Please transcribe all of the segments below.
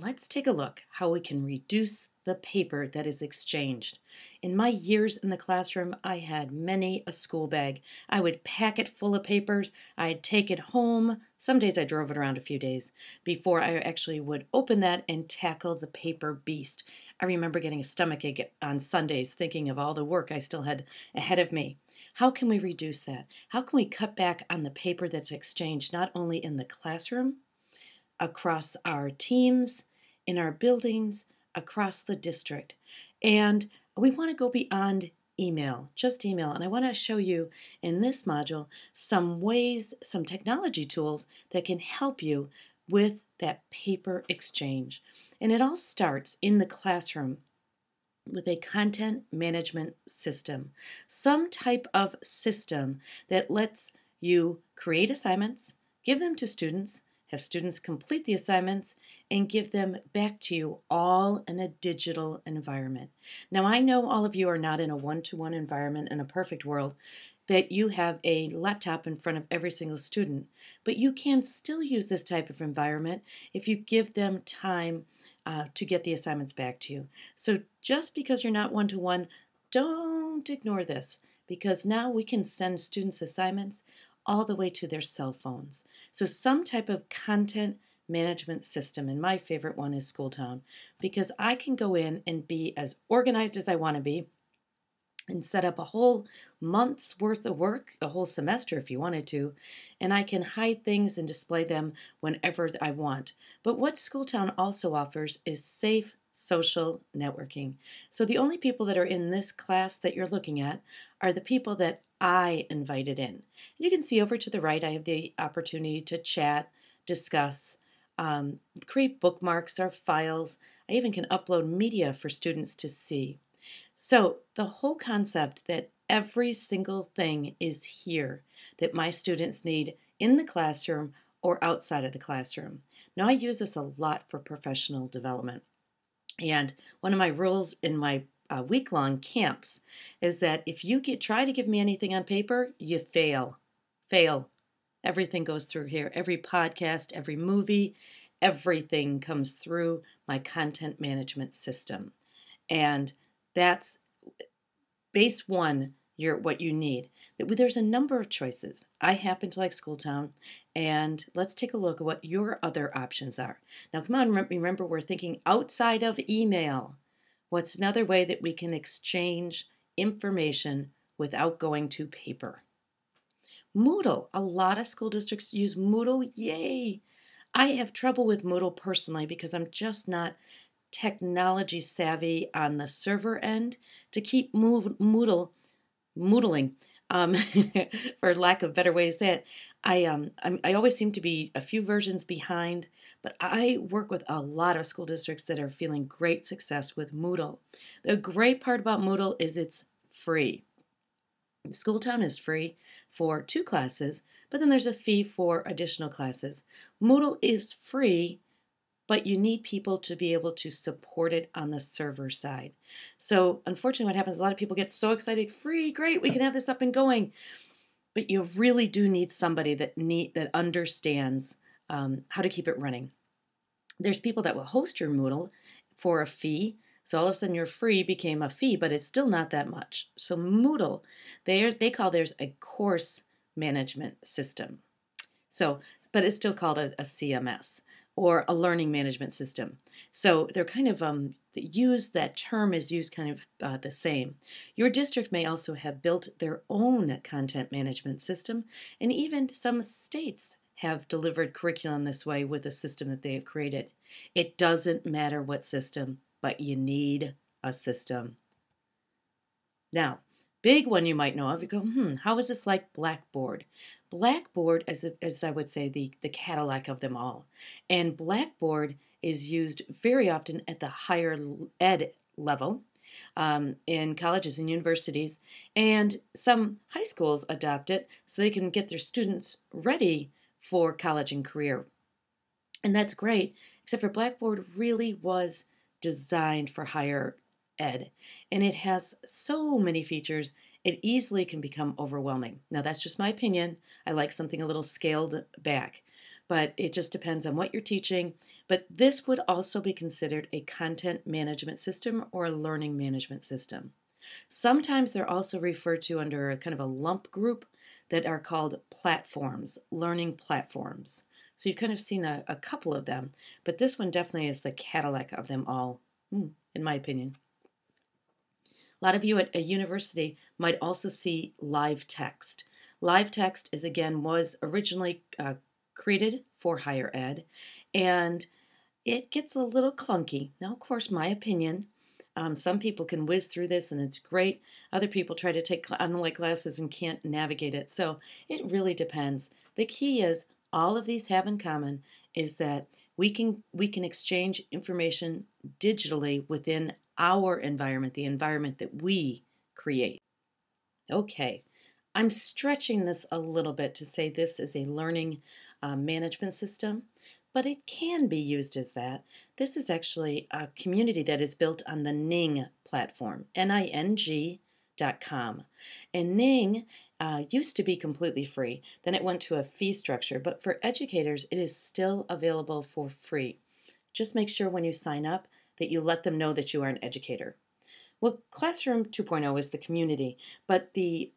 let's take a look how we can reduce the paper that is exchanged. In my years in the classroom, I had many a school bag. I would pack it full of papers. I'd take it home. Some days I drove it around a few days before I actually would open that and tackle the paper beast. I remember getting a stomachache on Sundays thinking of all the work I still had ahead of me. How can we reduce that? How can we cut back on the paper that's exchanged not only in the classroom, across our teams, in our buildings, across the district? And we want to go beyond email, just email. And I want to show you in this module some ways, some technology tools that can help you with that paper exchange. And it all starts in the classroom with a content management system, some type of system that lets you create assignments, give them to students, have students complete the assignments, and give them back to you all in a digital environment. Now, I know all of you are not in a one-to-one environment in a perfect world, that you have a laptop in front of every single student, but you can still use this type of environment if you give them time to get the assignments back to you. So just because you're not one-to-one, don't ignore this, because now we can send students assignments all the way to their cell phones. So some type of content management system, and my favorite one is Schooltown, because I can go in and be as organized as I want to be and set up a whole month's worth of work, a whole semester if you wanted to, and I can hide things and display them whenever I want. But what Schooltown also offers is safe social networking. So the only people that are in this class that you're looking at are the people that I invited in. You can see over to the right, I have the opportunity to chat, discuss, create bookmarks or files. I even can upload media for students to see. So the whole concept that every single thing is here that my students need in the classroom or outside of the classroom. Now, I use this a lot for professional development. And one of my rules in my week-long camps is that if you try to give me anything on paper, you fail. Fail. Everything goes through here. Every podcast, every movie, everything comes through my content management system. And that's base one, what you need. There's a number of choices. I happen to like Schooltown, and let's take a look at what your other options are. Now, come on, remember, we're thinking outside of email. What's another way that we can exchange information without going to paper? Moodle. A lot of school districts use Moodle. Yay! I have trouble with Moodle personally because I'm just not technology savvy on the server end to keep moodling, for lack of better way to say it. I always seem to be a few versions behind, but I work with a lot of school districts that are feeling great success with Moodle. The great part about Moodle is it's free. Schooltown is free for 2 classes, but then there's a fee for additional classes. Moodle is free, but you need people to be able to support it on the server side. So unfortunately what happens, a lot of people get so excited, free, great, we can have this up and going. But you really do need somebody that understands how to keep it running. There's people that will host your Moodle for a fee. So all of a sudden your free became a fee, but it's still not that much. So Moodle, they call theirs a course management system. So, but it's still called a CMS. Or a learning management system. So they're kind of that term is used kind of the same. Your district may also have built their own content management system, and even some states have delivered curriculum this way with a system that they have created. It doesn't matter what system, but you need a system. Now, big one you might know of, you go, how is this like Blackboard? Blackboard, as I would say, the Cadillac of them all. And Blackboard is used very often at the higher ed level in colleges and universities. And some high schools adopt it so they can get their students ready for college and career. And that's great, except for Blackboard really was designed for higher ed. And it has so many features, it easily can become overwhelming. Now, that's just my opinion. I like something a little scaled back. but it just depends on what you're teaching. But this would also be considered a content management system or a learning management system. Sometimes they're also referred to under a kind of a lump group that are called platforms, learning platforms. So you've kind of seen a couple of them, but this one definitely is the Cadillac of them all, in my opinion. A lot of you at a university might also see LiveText. LiveText is again was originally created for higher ed, and it gets a little clunky. Now, of course, my opinion. Some people can whiz through this and it's great. Other people try to take online classes and can't navigate it. So it really depends. The key is all of these have in common is that we can exchange information digitally within our environment, the environment that we create. Okay, I'm stretching this a little bit to say this is a learning management system, but it can be used as that. This is actually a community that is built on the Ning platform, Ning.com. And Ning used to be completely free. Then it went to a fee structure, but for educators, it is still available for free. Just make sure when you sign up that you let them know that you are an educator. Well, Classroom 2.0 is the community, but the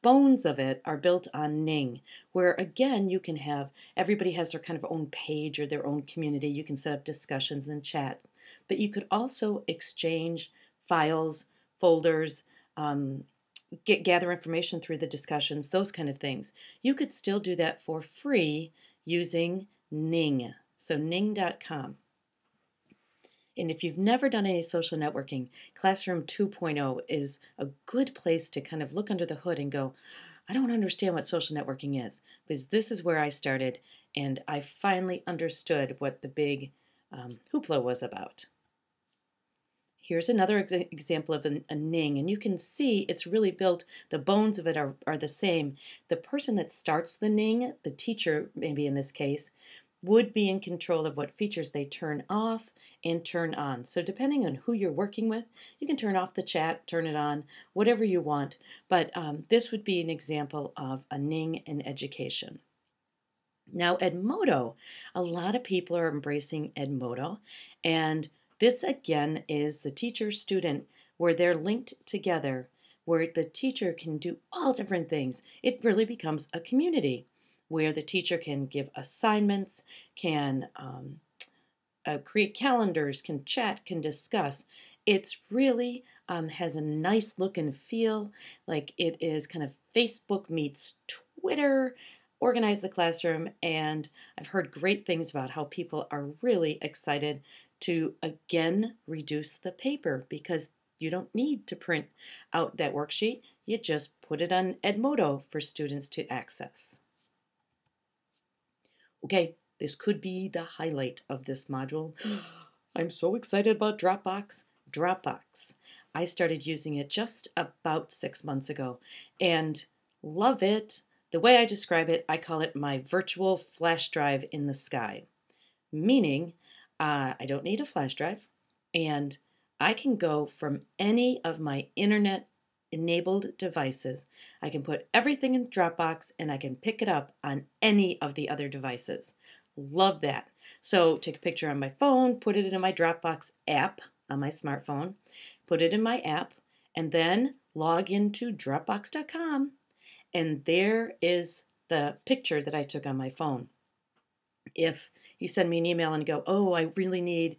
bones of it are built on Ning, where again you can have everybody has their kind of own page or their own community. You can set up discussions and chats, but you could also exchange files, folders, gather information through the discussions, those kind of things. You could still do that for free using Ning. So Ning.com. And if you've never done any social networking, Classroom 2.0 is a good place to kind of look under the hood and go, I don't understand what social networking is, because this is where I started, and I finally understood what the big hoopla was about. Here's another example of a Ning, and you can see it's really built, the bones of it are the same. The person that starts the Ning, the teacher maybe in this case, would be in control of what features they turn off and turn on. So depending on who you're working with, you can turn off the chat, turn it on, whatever you want. But this would be an example of a Ning in education. Now, Edmodo, a lot of people are embracing Edmodo, and this again is the teacher-student where they're linked together, where the teacher can do all different things. It really becomes a community where the teacher can give assignments, can create calendars, can chat, can discuss. It's really has a nice look and feel, like it is kind of Facebook meets Twitter, Organize the Classroom, and I've heard great things about how people are really excited to again reduce the paper because you don't need to print out that worksheet. You just put it on Edmodo for students to access. Okay, this could be the highlight of this module. I'm so excited about Dropbox. Dropbox. I started using it just about 6 months ago and love it. The way I describe it, I call it my virtual flash drive in the sky. Meaning, I don't need a flash drive and I can go from any of my internet enabled devices. I can put everything in Dropbox and I can pick it up on any of the other devices. Love that. So take a picture on my phone, put it in my Dropbox app on my smartphone, put it in my app, and then log into Dropbox.com. And there is the picture that I took on my phone. If you send me an email and go, oh, I really need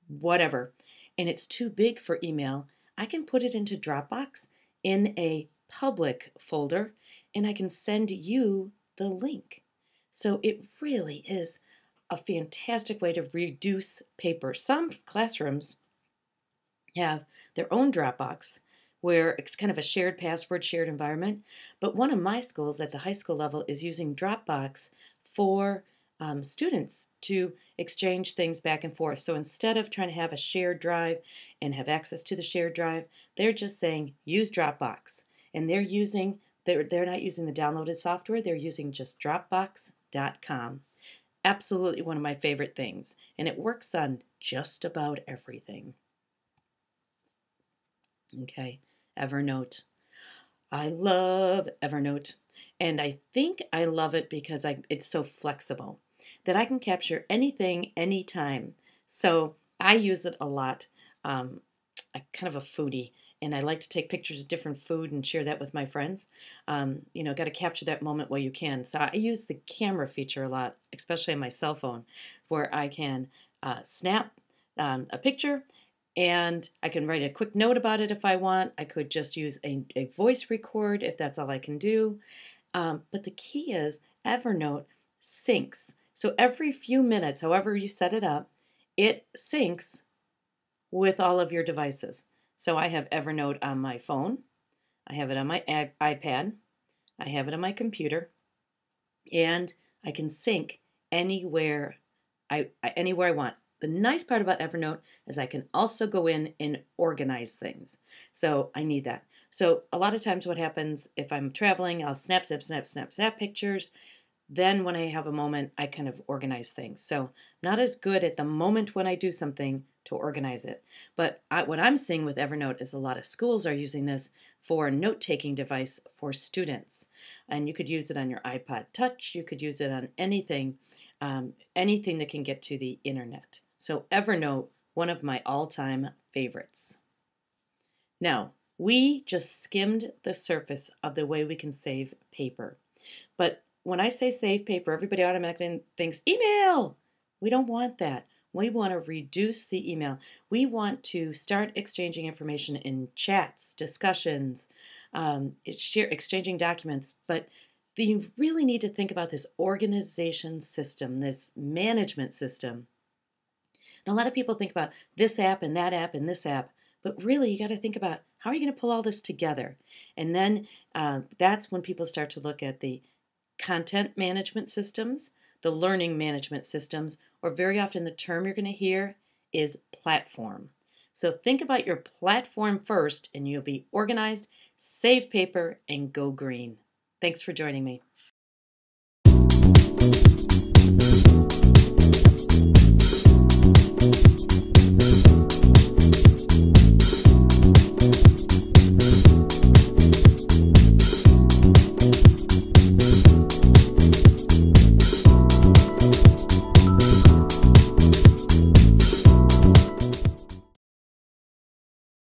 whatever, and it's too big for email, I can put it into Dropbox in a public folder and I can send you the link. So it really is a fantastic way to reduce paper. Some classrooms have their own Dropbox where it's kind of a shared password, shared environment. But one of my schools at the high school level is using Dropbox for students to exchange things back and forth. So instead of trying to have a shared drive and have access to the shared drive, they're just saying use Dropbox. And they're not using the downloaded software, they're using just Dropbox.com. Absolutely one of my favorite things. And it works on just about everything. Okay, Evernote. I love Evernote. And I think I love it because it's so flexible. that I can capture anything, anytime. So I use it a lot. I'm kind of a foodie, and I like to take pictures of different food and share that with my friends. Got to capture that moment while you can. So I use the camera feature a lot, especially on my cell phone, where I can snap a picture and I can write a quick note about it if I want. I could just use a voice record if that's all I can do. But the key is Evernote syncs. So every few minutes, however you set it up, it syncs with all of your devices. So I have Evernote on my phone, I have it on my iPad, I have it on my computer, and I can sync anywhere anywhere I want. The nice part about Evernote is I can also go in and organize things. So I need that. So a lot of times what happens if I'm traveling, I'll snap, snap, snap, snap, snap pictures. Then when I have a moment, I kind of organize things. So not as good at the moment when I do something to organize it. But what I'm seeing with Evernote is a lot of schools are using this for a note-taking device for students. And you could use it on your iPod Touch. You could use it on anything, anything that can get to the internet. So Evernote, one of my all-time favorites. Now, we just skimmed the surface of the way we can save paper. But when I say save paper, everybody automatically thinks email. We don't want that. We want to reduce the email. We want to start exchanging information in chats, discussions, exchanging documents. But you really need to think about this organization system, this management system. And a lot of people think about this app and that app and this app, but really you got to think about how are you going to pull all this together? And then that's when people start to look at the content management systems, the learning management systems, or very often the term you're going to hear is platform. So think about your platform first and you'll be organized, save paper, and go green. Thanks for joining me.